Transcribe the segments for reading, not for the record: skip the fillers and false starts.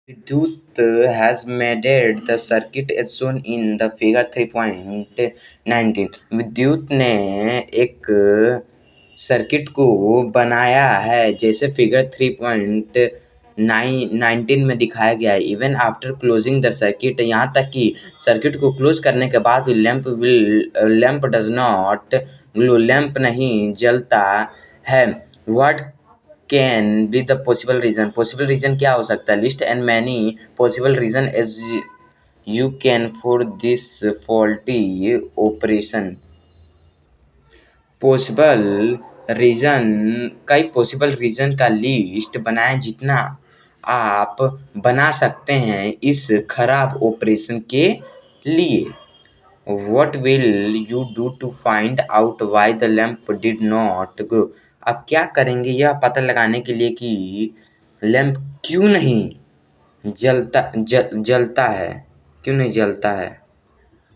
Vidyut has modded the circuit as shown in the figure 3.19. विद्युत ने एक circuit को बनाया है जैसे फिगर 3.19 में दिखाया गया है। Even after closing the circuit, यहाँ तक कि सर्किट को क्लोज करने के बाद भी lamp does not glow, lamp नहीं जलता है। What can be the possible reason, possible reason क्या हो सकता है? List and many possible reason as you can for this faulty operation. Possible reason, कई पॉसिबल रीजन का लिस्ट बनाएं जितना आप बना सकते हैं इस खराब ऑपरेशन के लिए। What will you do to find out why the lamp did not grow? अब क्या करेंगे यह पता लगाने के लिए कि लैंप क्यों नहीं जलता है, क्यों नहीं जलता है,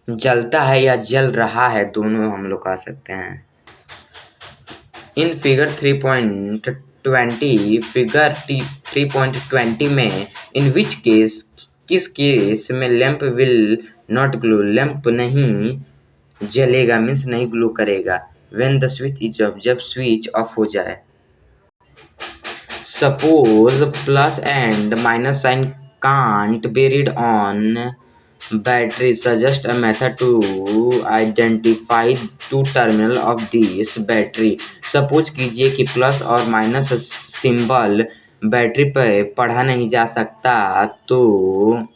जलता है या जल रहा है, दोनों हम लोग कह सकते हैं। इन फिगर 3.20 में इन विच केस, किस केस में lamp will not glow, lamp नहीं जलेगा मीन्स नहीं ग्लो करेगा। When the switch is off, जब स्विच ऑफ हो जाए। Suppose plus and minus sign can't be read on battery, suggest a method to identify two terminal of this battery. Suppose कीजिए कि plus और minus symbol battery पर पढ़ा नहीं जा सकता, तो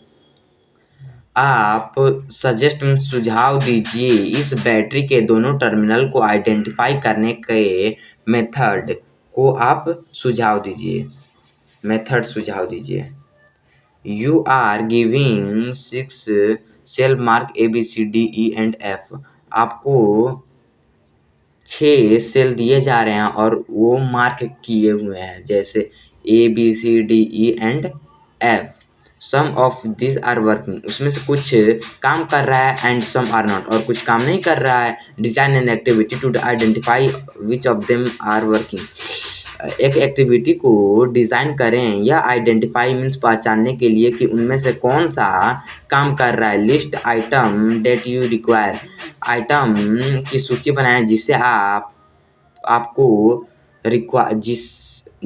आप सजेस्ट में सुझाव दीजिए इस बैटरी के दोनों टर्मिनल को आइडेंटिफाई करने के मेथड को आप सुझाव दीजिए, मेथड सुझाव दीजिए। You are giving 6 cell mark ABCDEF। आपको 6 सेल दिए जा रहे हैं और वो मार्क किए हुए हैं जैसे ABCDEF। Some of this are working, उसमें से कुछ काम कर रहा है एंड सम आर नॉट, और कुछ काम नहीं कर रहा है। Design an activity to identify which of them are working. एक एक्टिविटी को डिजाइन करें या आइडेंटिफाई मीन्स पहचानने के लिए कि उनमें से कौन सा काम कर रहा है। List item that you require, item की सूची बनाएं जिसे आपको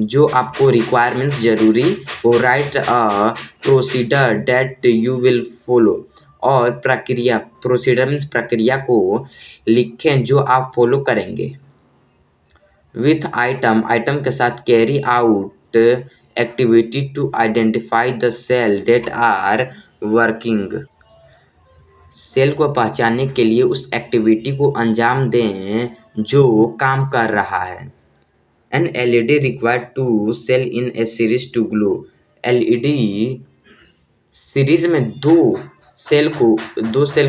जो आपको रिक्वायरमेंट्स जरूरी हो। Write a procedure that you will follow, और प्रक्रिया, प्रोसीडर मीन्स प्रक्रिया को लिखें जो आप फॉलो करेंगे। विथ आइटम, आइटम के साथ carry out activity to identify the cell that are working, cell को पहचानने के लिए उस एक्टिविटी को अंजाम दें जो काम कर रहा है। An LED required two cell in a series to glow, LED series में दो सेल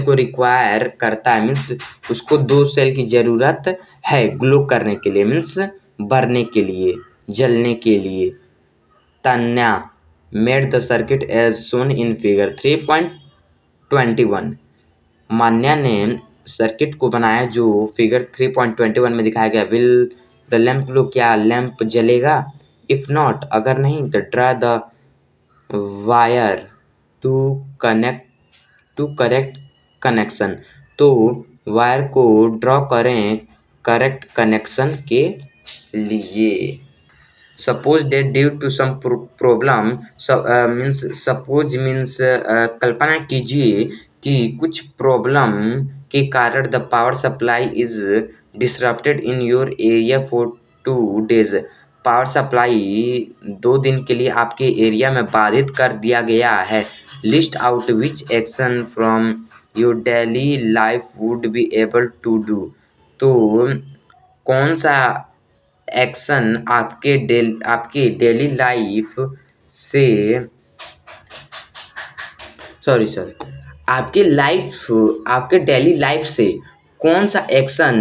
को रिक्वायर करता है, मीन्स उसको 2 सेल की जरूरत है ग्लो करने के लिए, मीन्स बढ़ने के लिए, जलने के लिए। Tanya made the circuit as shown in figure 3.21। Manya ने सर्किट को बनाया जो फिगर 3.21 में दिखाया गया। विल द लैंप ग्लो, क्या लैंप जलेगा? इफ नॉट, अगर नहीं तो draw the wire to correct connection, तो वायर को ड्रॉ करें करेक्ट कनेक्शन के लिए। Suppose that due to some problem, suppose means कल्पना कीजिए कि कुछ प्रॉब्लम के कारण the power supply is disrupted in your area for 2 days। Power supply 2 दिन के लिए आपके एरिया में बाधित कर दिया गया है। List out which action from your daily life would be able to do, तो कौन सा एक्शन आपके डेली लाइफ से आपके डेली लाइफ से कौन सा एक्शन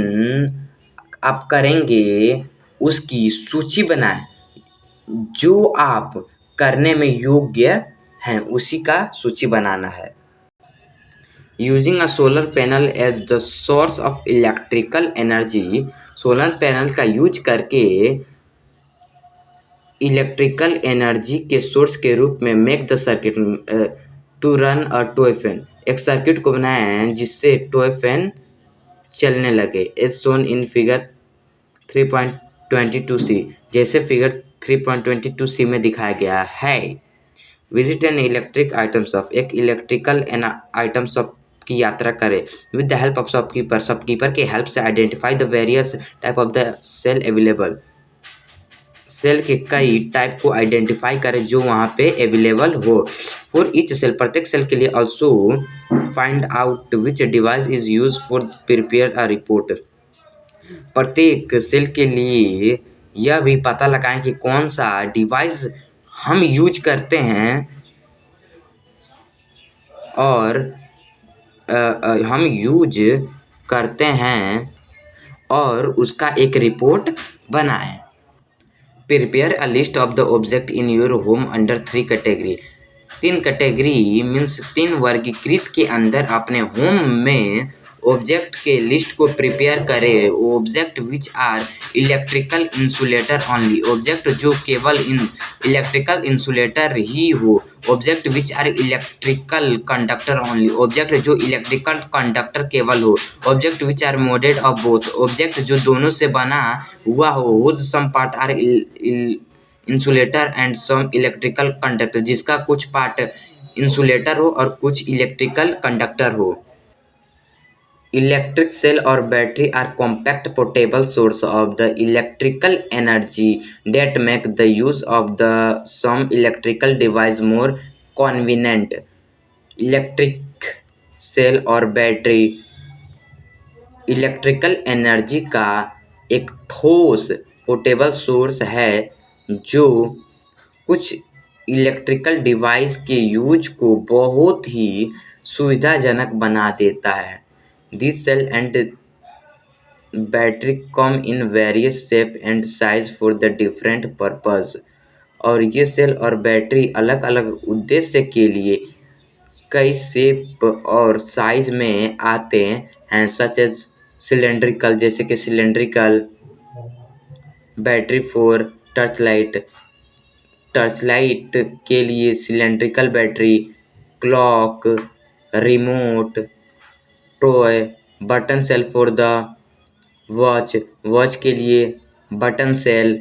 आप करेंगे उसकी सूची बनाएं, जो आप करने में योग्य हैं उसी का सूची बनाना है। Using a solar panel as the source of electrical energy, solar panel का यूज करके इलेक्ट्रिकल एनर्जी के सोर्स के रूप में make the circuit to run a toy fan. एक सर्किट को बनाया है जिससे टॉय फैन चलने लगे, as shown in figure 3.22c, जैसे फिगर 3.22c में दिखाया गया है। Visit an electric item shop, एक इलेक्ट्रिकल आइटम शॉप की यात्रा करें। With the help of shopkeeper, shopkeeper के हेल्प से identify the various type of the cell available, cell के कई टाइप को आइडेंटिफाई करें जो वहाँ पे अवेलेबल हो। फॉर ईच सेल, प्रत्येक सेल के लिए also find out which device is use for prepare a report, प्रत्येक सेल के लिए यह भी पता लगाएं कि कौन सा डिवाइस हम यूज करते हैं और हम यूज करते हैं और उसका एक रिपोर्ट बनाएं। Prepare a list of the object in your home under 3 category, 3 category means 3 वर्गीकृत के अंदर अपने होम में ऑब्जेक्ट के लिस्ट को प्रिपेयर करें। Object which are electrical insulator only, object जो केवल इलेक्ट्रिकल इंसुलेटर ही हो। Object which are electrical conductor only, object जो इलेक्ट्रिकल कंडक्टर केवल हो। Object which are made of both, object जो दोनों से बना हुआ हो। Whose some part are insulator and some electrical conductor, जिसका कुछ पार्ट इंसुलेटर हो और कुछ इलेक्ट्रिकल कंडक्टर हो। इलेक्ट्रिक सेल और battery are compact portable source of the electrical energy that make the use of the some electrical device more convenient। Electric cell और battery electrical energy का एक ठोस portable source है जो कुछ electrical device के use को बहुत ही सुविधाजनक बना देता है। This cell and battery come in various shape and size for the different purpose, और ये सेल और बैटरी अलग अलग उद्देश्य के लिए कई शेप और साइज में आते हैं, सच एज सिलेंड्रिकल, जैसे कि cylindrical battery for torch light, torch light के लिए cylindrical battery, clock, remote, toy, button cell for the watch, watch के लिए बटन सेल,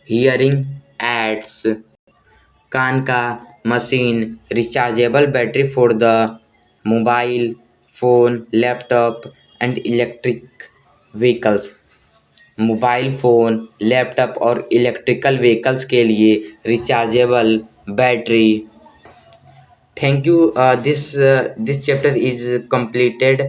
हियरिंग एड्स, कान का machine, rechargeable battery for the mobile phone, laptop and electric vehicles, mobile phone, laptop और electrical vehicles के लिए rechargeable battery. Thank you, this chapter is completed।